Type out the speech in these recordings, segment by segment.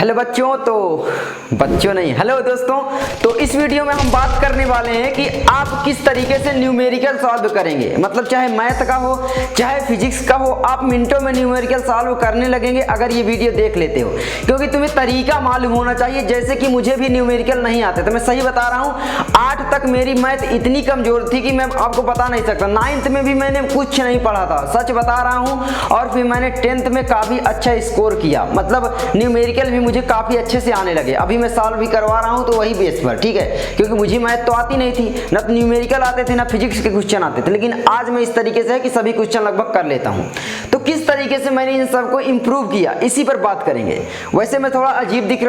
Hello बच्चों, तो बच्चों नहीं, हेलो दोस्तों। तो इस वीडियो में हम बात करने वाले हैं कि आप किस तरीके से न्यूमेरिकल सॉल्व करेंगे। मतलब चाहे मैथ का हो चाहे फिजिक्स का हो, आप मिनटों में न्यूमेरिकल सॉल्व करने लगेंगे अगर ये वीडियो देख लेते हो। क्योंकि तुम्हें तरीका मालूम होना चाहिए। जैसे कि मुझे भी न्यूमेरिकल नहीं आते, तो मैं सही बता रहा हूँ, 8 तक मेरी मैथ इतनी कमजोर थी कि मैं आपको बता नहीं सकता। 9th में भी मैंने कुछ नहीं पढ़ा था, सच बता रहा हूँ। और फिर मैंने 10th में काफी अच्छा स्कोर किया, मतलब न्यूमेरिकल भी मुझे काफी अच्छे से आने लगे। अभी मैं सॉल्व भी करवा रहा हूँ तो वही बेस पर, ठीक है। क्योंकि मुझे मैथ तो आती नहीं थी, ना तो न्यूमेरिकल आते थे, ना फिजिक्स के क्वेश्चन आते थे। लेकिन आज मैं इस तरीके से है कि सभी क्वेश्चन लगभग कर लेता हूँ। तो किस तरीके से मैंने इन सबको इंप्रूव किया, इसी पर बात करेंगे। वैसे मैं थोड़ा अजीब दिख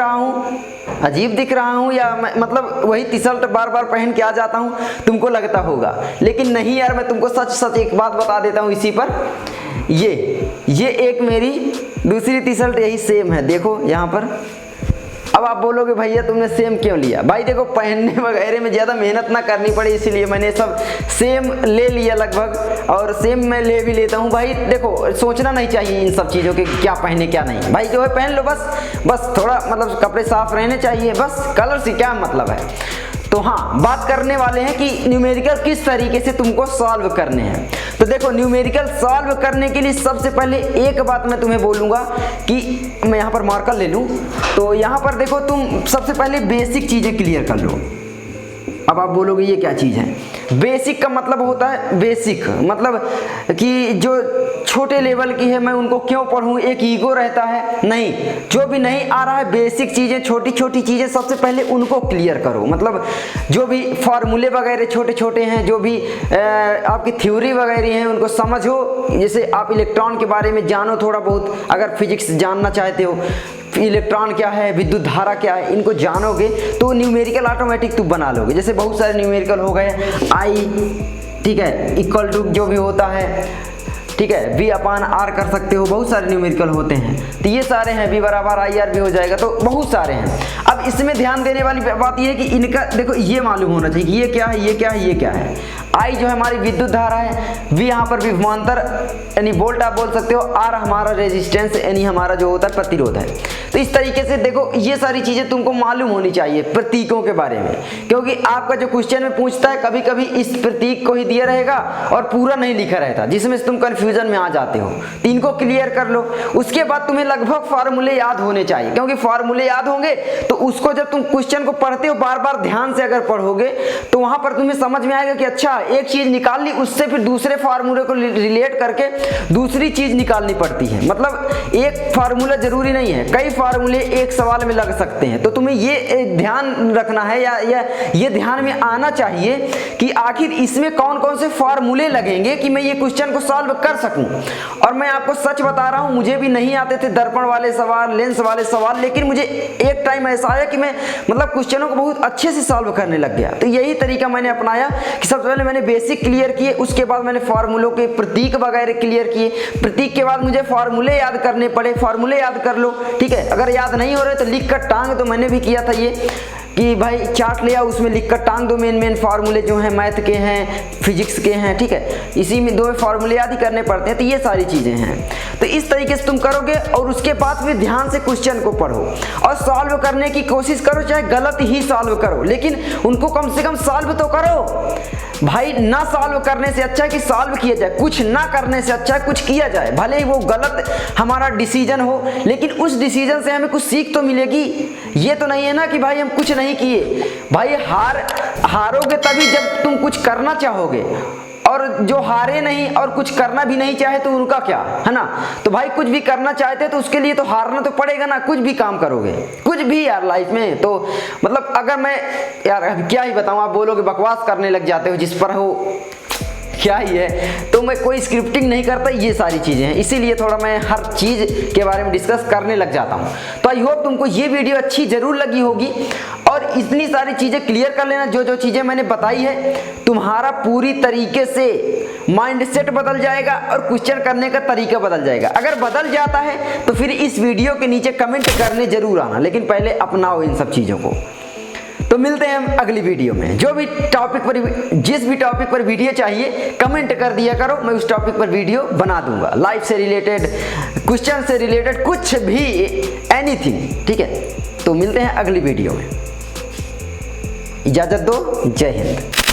रहा हूँ या मतलब वही टी शर्ट बार बार पहन के आ जाता हूँ, तुमको लगता होगा। लेकिन नहीं यार, मैं तुमको सच सच एक बात बता देता हूँ इसी पर। ये एक मेरी दूसरी टी शर्ट यही सेम है, देखो यहाँ पर। अब आप बोलोगे भैया तुमने सेम क्यों लिया। भाई देखो, पहनने वगैरह में ज़्यादा मेहनत ना करनी पड़े, इसीलिए मैंने सब सेम ले लिया लगभग। और सेम मैं ले भी लेता हूँ। भाई देखो, सोचना नहीं चाहिए इन सब चीज़ों के, क्या पहने क्या नहीं। भाई जो है पहन लो, बस थोड़ा मतलब कपड़े साफ रहने चाहिए, बस कलर से क्या मतलब है। तो हाँ, बात करने वाले हैं कि न्यूमेरिकल किस तरीके से तुमको सॉल्व करने हैं। तो देखो, न्यूमेरिकल सॉल्व करने के लिए सबसे पहले एक बात मैं तुम्हें बोलूँगा कि मैं यहाँ पर मार्कर ले लूँ। तो यहाँ पर देखो, तुम सबसे पहले बेसिक चीज़ें क्लियर कर लो। अब आप बोलोगे ये क्या चीज़ है। बेसिक का मतलब होता है, बेसिक मतलब कि जो छोटे लेवल की है मैं उनको क्यों पढ़ूं, एक ईगो रहता है। नहीं, जो भी नहीं आ रहा है, बेसिक चीज़ें, छोटी छोटी चीज़ें, सबसे पहले उनको क्लियर करो। मतलब जो भी फार्मूले वगैरह छोटे छोटे हैं, जो भी आपकी थ्योरी वगैरह हैं, उनको समझो। जैसे आप इलेक्ट्रॉन के बारे में जानो थोड़ा बहुत, अगर फिजिक्स जानना चाहते हो, इलेक्ट्रॉन क्या है, विद्युत धारा क्या है, इनको जानोगे तो न्यूमेरिकल ऑटोमेटिक तुम बना लोगे। जैसे बहुत सारे न्यूमेरिकल हो गए, आई, ठीक है, इक्वल टू जो भी होता है, ठीक है, V/R कर सकते हो। बहुत सारे न्यूमेरिकल होते हैं, तो ये सारे हैं। V बराबर IR भी हो जाएगा, तो बहुत सारे हैं। अब इसमें ध्यान देने वाली बात ये है कि इनका देखो ये मालूम होना चाहिए कि ये क्या है, ये क्या है, ये क्या है। I जो है हमारी विद्युत धारा है, V यहाँ पर विभवांतर यानी वोल्ट आप बोल सकते हो, R हमारा रेजिस्टेंस यानी हमारा जो होता है प्रतिरोध है। तो इस तरीके से देखो, ये सारी चीज़ें तुमको मालूम होनी चाहिए प्रतीकों के बारे में। क्योंकि आपका जो क्वेश्चन में पूछता है, कभी कभी इस प्रतीक को ही दिया रहेगा और पूरा नहीं लिखा रहता, जिसमें तुम कंफ्यूजन में आ जाते हो। तो इनको क्लियर कर लो। उसके बाद तुम्हें लगभग फार्मूले याद होने चाहिए, क्योंकि फार्मूले याद होंगे तो उसको जब तुम क्वेश्चन को पढ़ते हो बार बार ध्यान से अगर पढ़ोगे तो वहां पर तुम्हें समझ में आएगा कि अच्छा, एक चीज निकाल ली, उससे फिर दूसरे फार्मूले को रिलेट करके दूसरी चीज निकालनी पड़ती है। मतलब एक फार्मूला जरूरी नहीं है, कई फार्मूले एक सवाल में लग सकते हैं। तो तुम्हें ये ध्यान रखना है या ये ध्यान में आना चाहिए कि आखिर इसमें कौन कौन से फार्मूले लगेंगे कि मैं ये क्वेश्चन को सॉल्व कर सकूं। और मैं आपको सच बता रहा हूं, मुझे भी नहीं आते थे दर्पण वाले सवाल, लेंस वाले सवाल, लेकिन मुझे एक टाइम ऐसा आया कि मैं मतलब क्वेश्चनों को बहुत अच्छे से सॉल्व करने लग गया। तो यही तरीका मैंने अपनाया कि सबसे पहले मैंने बेसिक क्लियर किए, उसके बाद मैंने फार्मूलों के प्रतीक वगैरह क्लियर किए। प्रतीक के बाद मुझे फार्मूले याद करने पड़े, फार्मूले याद कर लो, ठीक है। अगर याद नहीं हो रहे तो लिख कर टांग दो। मैंने भी किया था ये कि भाई चार्ट लिया, उसमें लिख कर टांग दो मेन फार्मूले जो हैं, मैथ के हैं, फिजिक्स के हैं, ठीक है। इसी में 2 फार्मूले याद ही करने पड़ते हैं। तो ये सारी चीज़ें हैं। तो इस तरीके से तुम करोगे और उसके बाद फिर ध्यान से क्वेश्चन को पढ़ो और सॉल्व करने की कोशिश करो। चाहे गलत ही सॉल्व करो, लेकिन उनको कम से कम सॉल्व तो करो। भाई ना सॉल्व करने से अच्छा है कि सॉल्व किया जाए, कुछ ना करने से अच्छा है कुछ किया जाए। भले ही वो गलत हमारा डिसीजन हो, लेकिन उस डिसीजन से हमें कुछ सीख तो मिलेगी। ये तो नहीं है ना कि भाई हम कुछ नहीं किए। भाई हारोगे तभी जब तुम कुछ करना चाहोगे, और जो हारे नहीं और कुछ करना भी नहीं चाहे तो उनका क्या है ना। तो भाई कुछ भी करना चाहते तो उसके लिए तो हारना तो पड़ेगा ना। कुछ भी काम करोगे, कुछ भी यार लाइफ में, तो मतलब अगर मैं यार क्या ही बताऊं, आप बोलोगे बकवास करने लग जाते हो जिस पर हो क्या ही है। तो मैं कोई स्क्रिप्टिंग नहीं करता, ये सारी चीज़ें हैं, इसीलिए थोड़ा मैं हर चीज़ के बारे में डिस्कस करने लग जाता हूँ। तो आई होप तुमको ये वीडियो अच्छी ज़रूर लगी होगी और इतनी सारी चीज़ें क्लियर कर लेना। जो चीज़ें मैंने बताई है, तुम्हारा पूरी तरीके से माइंडसेट बदल जाएगा और क्वेश्चन करने का तरीका बदल जाएगा। अगर बदल जाता है तो फिर इस वीडियो के नीचे कमेंट करने जरूर आना, लेकिन पहले अपनाओ इन सब चीज़ों को। तो मिलते हैं हम अगली वीडियो में। जो भी टॉपिक पर, जिस भी टॉपिक पर वीडियो चाहिए कमेंट कर दिया करो, मैं उस टॉपिक पर वीडियो बना दूंगा। लाइफ से रिलेटेड, क्वेश्चन से रिलेटेड, कुछ भी, एनीथिंग, ठीक है। तो मिलते हैं अगली वीडियो में। इजाज़त दो, जय हिंद।